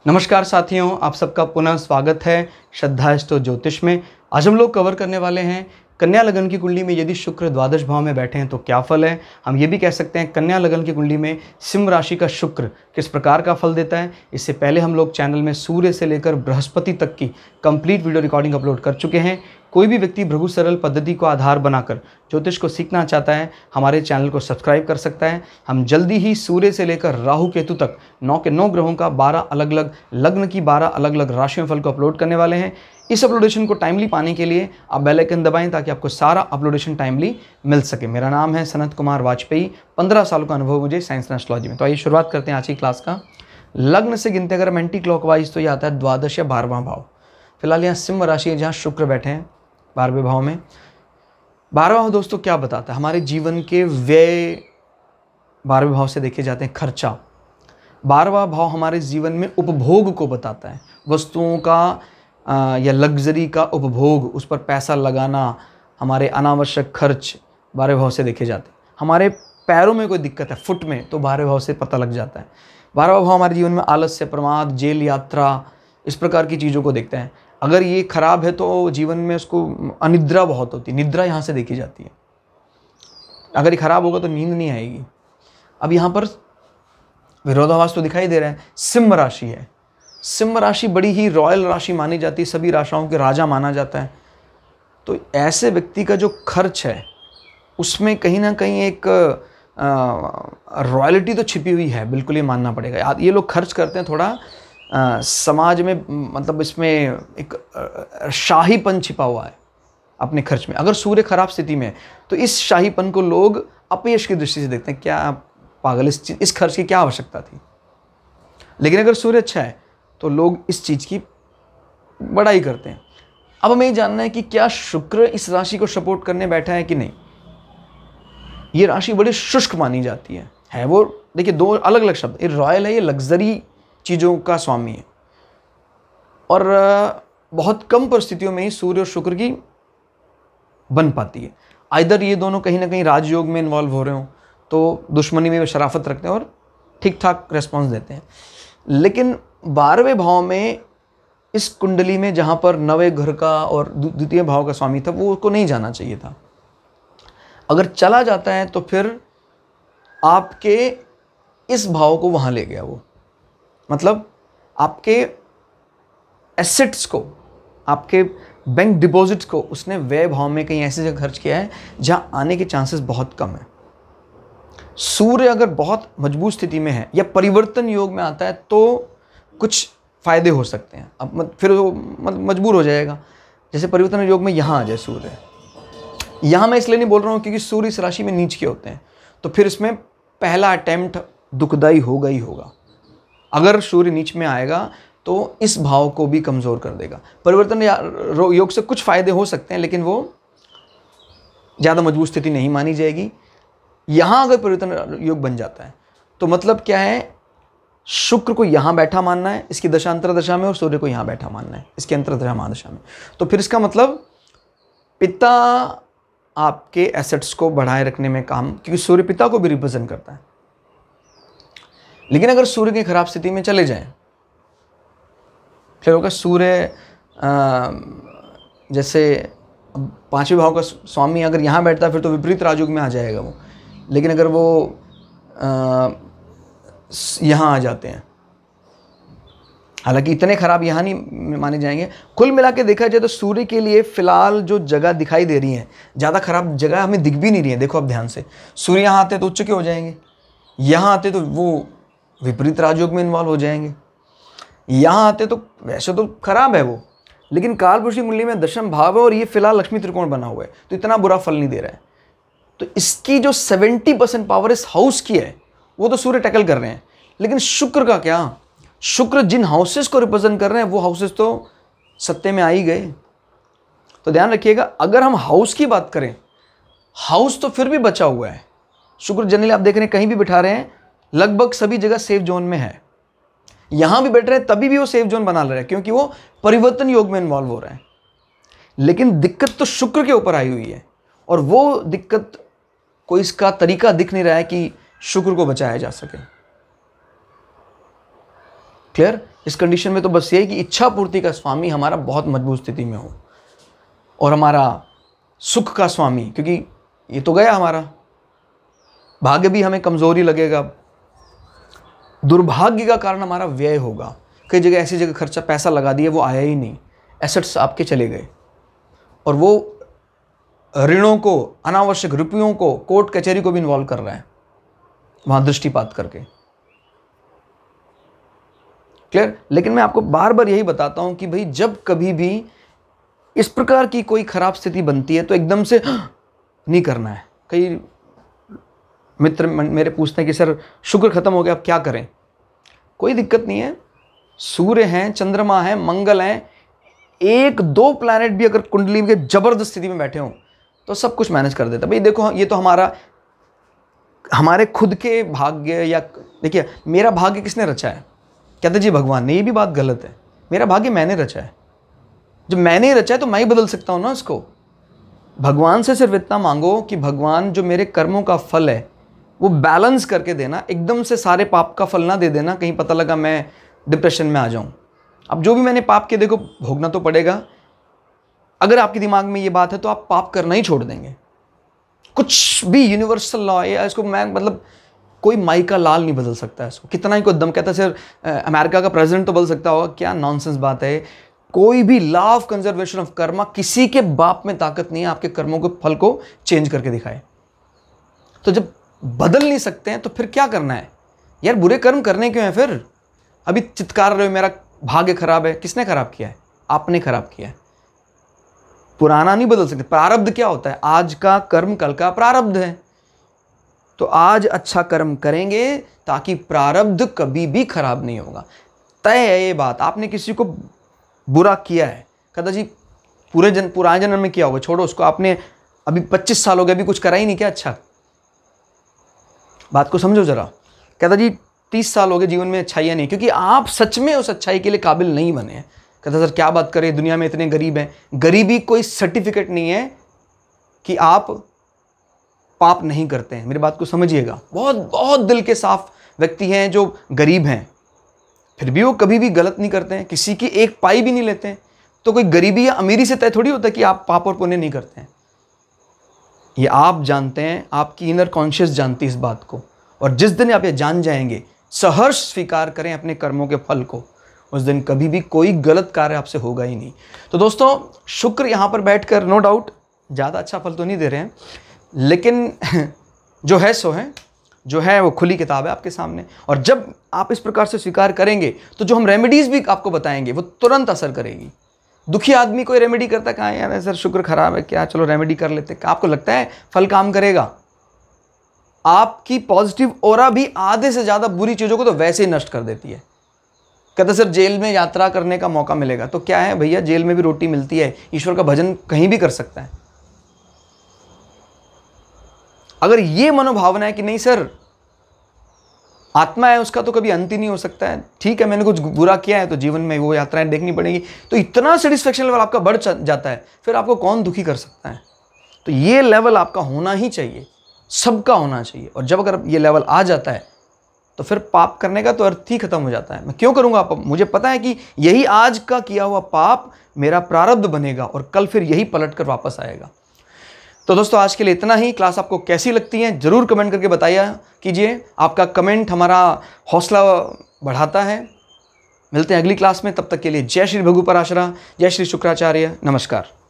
नमस्कार साथियों, आप सबका पुनः स्वागत है श्रद्धा एस्ट्रो ज्योतिष में। आज हम लोग कवर करने वाले हैं कन्या लगन की कुंडली में यदि शुक्र द्वादश भाव में बैठे हैं तो क्या फल है। हम ये भी कह सकते हैं कन्या लगन की कुंडली में सिंह राशि का शुक्र किस प्रकार का फल देता है। इससे पहले हम लोग चैनल में सूर्य से लेकर बृहस्पति तक की कंप्लीट वीडियो रिकॉर्डिंग अपलोड कर चुके हैं। कोई भी व्यक्ति भृगु सरल पद्धति को आधार बनाकर ज्योतिष को सीखना चाहता है हमारे चैनल को सब्सक्राइब कर सकता है। हम जल्दी ही सूर्य से लेकर राहु केतु तक 9 के 9 ग्रहों का 12 अलग अलग लग्न की 12 अलग अलग राशियों फल को अपलोड करने वाले हैं। इस अपलोडेशन को टाइमली पाने के लिए आप बेल आइकन दबाएं ताकि आपको सारा अपलोडेशन टाइमली मिल सके। मेरा नाम है सनत कुमार वाजपेयी, 15 सालों का अनुभव मुझे साइंस एंड एस्ट्रोलॉजी में। तो आइए शुरुआत करते हैं आज की क्लास का। लग्न से गिनते अगर हम एंटी क्लॉकवाइज तो ये आता है द्वादश या 12वां भाव। फिलहाल यहाँ सिंह राशि है जहाँ शुक्र बैठे हैं 12वें भाव में। 12वां भाव दोस्तों क्या बताता है? हमारे जीवन के व्यय 12वें भाव से देखे जाते हैं। खर्चा 12वां भाव हमारे जीवन में उपभोग को बताता है। वस्तुओं का या लग्जरी का उपभोग, उस पर पैसा लगाना, हमारे अनावश्यक खर्च 12वें भाव से देखे जाते हैं। हमारे पैरों में कोई दिक्कत है, फुट में, तो 12वें भाव से पता लग जाता है। 12वां भाव हमारे जीवन में आलस्य, प्रमाद, जेल यात्रा, इस प्रकार की चीज़ों को देखते हैं। अगर ये खराब है तो जीवन में उसको अनिद्रा बहुत होती है, निद्रा यहाँ से देखी जाती है। अगर ये खराब होगा तो नींद नहीं आएगी। अब यहाँ पर विरोधाभास तो दिखाई दे रहा है। सिंह राशि है, सिंह राशि बड़ी ही रॉयल राशि मानी जाती है, सभी राशियों के राजा माना जाता है। तो ऐसे व्यक्ति का जो खर्च है उसमें कहीं ना कहीं एक रॉयल्टी तो छिपी हुई है, बिल्कुल ये मानना पड़ेगा। ये लोग खर्च करते हैं थोड़ा समाज में, मतलब इसमें एक शाहीपन छिपा हुआ है अपने खर्च में। अगर सूर्य खराब स्थिति में है तो इस शाहीपन को लोग अपयश की दृष्टि से देखते हैं, क्या पागल, इस खर्च की क्या आवश्यकता थी। लेकिन अगर सूर्य अच्छा है तो लोग इस चीज़ की बड़ाई करते हैं। अब हमें ये जानना है कि क्या शुक्र इस राशि को सपोर्ट करने बैठा है कि नहीं। ये राशि बड़ी शुष्क मानी जाती है वो, देखिए दो अलग अलग शब्द। ये रॉयल है, ये लग्जरी चीज़ों का स्वामी है, और बहुत कम परिस्थितियों में ही सूर्य और शुक्र की बन पाती है। आइदर ये दोनों कहीं ना कहीं राजयोग में इन्वॉल्व हो रहे हों तो दुश्मनी में वे शराफत रखते हैं और ठीक ठाक रेस्पॉन्स देते हैं। लेकिन 12वें भाव में इस कुंडली में जहाँ पर 9वें घर का और द्वितीय भाव का स्वामी था वो उसको नहीं जाना चाहिए था। अगर चला जाता है तो फिर आपके इस भाव को वहाँ ले गया वो, मतलब आपके एसेट्स को, आपके बैंक डिपॉजिट्स को उसने व्यय भाव में कहीं ऐसी जगह खर्च किया है जहाँ आने के चांसेस बहुत कम है। सूर्य अगर बहुत मजबूत स्थिति में है या परिवर्तन योग में आता है तो कुछ फायदे हो सकते हैं। अब फिर वो मजबूर हो जाएगा। जैसे परिवर्तन योग में यहाँ आ जाए सूर्य, यहाँ मैं इसलिए नहीं बोल रहा हूँ क्योंकि सूर्य इस राशि में नीच के होते हैं, तो फिर इसमें पहला अटेम्प्ट दुखदाई होगा ही होगा। अगर सूर्य नीच में आएगा तो इस भाव को भी कमज़ोर कर देगा। परिवर्तन योग से कुछ फायदे हो सकते हैं लेकिन वो ज़्यादा मजबूत स्थिति नहीं मानी जाएगी। यहाँ अगर परिवर्तन योग बन जाता है तो मतलब क्या है, शुक्र को यहाँ बैठा मानना है इसकी दशा अंतरदशा में, और सूर्य को यहाँ बैठा मानना है इसकी अंतरदशा महादशा में। तो फिर इसका मतलब पिता आपके एसेट्स को बढ़ाए रखने में काम, क्योंकि सूर्य पिता को भी रिप्रेजेंट करता है। लेकिन अगर सूर्य की खराब स्थिति में चले जाएं फिर होगा सूर्य जैसे 5वें भाव का स्वामी अगर यहाँ बैठता है फिर तो विपरीत राजयोग में आ जाएगा वो। लेकिन अगर वो यहाँ आ जाते हैं, हालांकि इतने खराब यहाँ नहीं माने जाएंगे। कुल मिला के देखा जाए तो सूर्य के लिए फिलहाल जो जगह दिखाई दे रही है, ज़्यादा खराब जगह हमें दिख भी नहीं रही है। देखो अब ध्यान से, सूर्य यहाँ आते तो उच्च के हो जाएंगे, यहाँ आते तो वो विपरीत राजयोग में इन्वॉल्व हो जाएंगे, यहाँ आते तो वैसे तो खराब है वो, लेकिन कालपुरुषी कुंडली में दशम भाव है और ये फिलहाल लक्ष्मी त्रिकोण बना हुआ है तो इतना बुरा फल नहीं दे रहा है। तो इसकी जो 70% पावर इस हाउस की है वो तो सूर्य टैकल कर रहे हैं। लेकिन शुक्र का क्या, शुक्र जिन हाउसेस को रिप्रेजेंट कर रहे हैं वो हाउसेस तो सत्ते में आ ही गए। तो ध्यान रखिएगा, अगर हम हाउस की बात करें, हाउस तो फिर भी बचा हुआ है। शुक्र जनरली आप देख रहे हैं कहीं भी बिठा रहे हैं लगभग सभी जगह सेफ जोन में है। यहां भी बैठ रहे हैं तभी भी वो सेफ जोन बना रहे हैं क्योंकि वो परिवर्तन योग में इन्वॉल्व हो रहे हैं। लेकिन दिक्कत तो शुक्र के ऊपर आई हुई है, और वो दिक्कत कोई इसका तरीका दिख नहीं रहा है कि शुक्र को बचाया जा सके। क्लियर? इस कंडीशन में तो बस यही कि इच्छा पूर्ति का स्वामी हमारा बहुत मजबूत स्थिति में हो और हमारा सुख का स्वामी, क्योंकि ये तो गया हमारा भाग्य भी हमें कमज़ोरी लगेगा, दुर्भाग्य का कारण हमारा व्यय होगा। कई जगह ऐसी जगह खर्चा पैसा लगा दिया वो आया ही नहीं, एसेट्स आपके चले गए और वो ऋणों को, अनावश्यक रुपयों को, कोर्ट कचहरी को भी इन्वॉल्व कर रहा है वहां दृष्टिपात करके। क्लियर? लेकिन मैं आपको बार बार यही बताता हूं कि भाई जब कभी भी इस प्रकार की कोई खराब स्थिति बनती है तो एकदम से नहीं करना है। कई मित्र मेरे पूछते हैं कि सर शुक्र खत्म हो गया अब क्या करें? कोई दिक्कत नहीं है, सूर्य हैं, चंद्रमा है, मंगल हैं, एक दो प्लैनेट भी अगर कुंडली के जबरदस्त स्थिति में बैठे हों तो सब कुछ मैनेज कर देता। भाई देखो ये तो हमारे खुद के भाग्य, या देखिए मेरा भाग्य किसने रचा है? कहते जी भगवान ने। ये भी बात गलत है। मेरा भाग्य मैंने रचा है। जब मैंने रचा है तो मैं ही बदल सकता हूँ ना इसको। भगवान से सिर्फ इतना मांगो कि भगवान जो मेरे कर्मों का फल है वो बैलेंस करके देना, एकदम से सारे पाप का फल ना दे देना, कहीं पता लगा मैं डिप्रेशन में आ जाऊं। अब जो भी मैंने पाप किए देखो भोगना तो पड़ेगा। अगर आपके दिमाग में ये बात है तो आप पाप करना ही छोड़ देंगे। कुछ भी यूनिवर्सल लॉ है इसको, मैं मतलब कोई माई का लाल नहीं बदल सकता है इसको। कितना ही कोई दम कहता है सर अमेरिका का प्रेसिडेंट तो बदल सकता होगा, क्या नॉनसेंस बात है। कोई भी law of conservation of Karma, किसी के बाप में ताकत नहीं है आपके कर्मों के फल को चेंज करके दिखाए। तो जब बदल नहीं सकते हैं तो फिर क्या करना है यार? बुरे कर्म करने क्यों है फिर? अभी चित्कार रहे हो मेरा भाग्य खराब है। किसने खराब किया है? आपने खराब किया है। पुराना नहीं बदल सकते। प्रारब्ध क्या होता है? आज का कर्म कल का प्रारब्ध है। तो आज अच्छा कर्म करेंगे ताकि प्रारब्ध कभी भी खराब नहीं होगा। तय है ये बात। आपने किसी को बुरा किया है, कहता जी पुराने जन्म में किया होगा, छोड़ो उसको, आपने अभी 25 साल हो गए अभी कुछ करा ही नहीं क्या? अच्छा बात को समझो जरा। कहता जी 30 साल हो गए जीवन में अच्छाइयाँ नहीं, क्योंकि आप सच में उस अच्छाई के लिए काबिल नहीं बने हैं। कहता सर क्या बात करें, दुनिया में इतने गरीब हैं। गरीबी कोई सर्टिफिकेट नहीं है कि आप पाप नहीं करते हैं। मेरी बात को समझिएगा। बहुत बहुत दिल के साफ व्यक्ति हैं जो गरीब हैं, फिर भी वो कभी भी गलत नहीं करते हैं, किसी की एक पाई भी नहीं लेते हैं। तो कोई गरीबी या अमीरी से तय थोड़ी होता है कि आप पाप और पुण्य नहीं करते हैं। ये आप जानते हैं, आपकी इनर कॉन्शियस जानती है इस बात को। और जिस दिन आप ये जान जाएंगे, सहर्ष स्वीकार करें अपने कर्मों के फल को, उस दिन कभी भी कोई गलत कार्य आपसे होगा ही नहीं। तो दोस्तों शुक्र यहाँ पर बैठकर नो डाउट ज़्यादा अच्छा फल तो नहीं दे रहे हैं, लेकिन जो है सो है, जो है वो खुली किताब है आपके सामने। और जब आप इस प्रकार से स्वीकार करेंगे तो जो हम रेमेडीज़ भी आपको बताएंगे वो तुरंत असर करेगी। दुखी आदमी कोई रेमेडी करता है, कहाँ यार सर शुक्र खराब है क्या, चलो रेमेडी कर लेते। आपको लगता है फल काम करेगा? आपकी पॉजिटिव ऑरा भी आधे से ज़्यादा बुरी चीज़ों को तो वैसे ही नष्ट कर देती है। कहते सर जेल में यात्रा करने का मौका मिलेगा, तो क्या है भैया, जेल में भी रोटी मिलती है, ईश्वर का भजन कहीं भी कर सकता है। अगर ये मनोभावना है कि नहीं सर आत्मा है उसका तो कभी अंत ही नहीं हो सकता है, ठीक है मैंने कुछ बुरा किया है तो जीवन में वो यात्राएं देखनी पड़ेगी, तो इतना सेटिस्फेक्शन लेवल आपका बढ़ जाता है, फिर आपको कौन दुखी कर सकता है। तो ये लेवल आपका होना ही चाहिए, सबका होना चाहिए। और जब अगर ये लेवल आ जाता है तो फिर पाप करने का तो अर्थ ही खत्म हो जाता है। मैं क्यों करूँगा पाप? मुझे पता है कि यही आज का किया हुआ पाप मेरा प्रारब्ध बनेगा और कल फिर यही पलट कर वापस आएगा। तो दोस्तों आज के लिए इतना ही। क्लास आपको कैसी लगती है ज़रूर कमेंट करके बताइए कीजिए। आपका कमेंट हमारा हौसला बढ़ाता है। मिलते हैं अगली क्लास में, तब तक के लिए जय श्री भृगु पराशरा, जय श्री शुक्राचार्य, नमस्कार।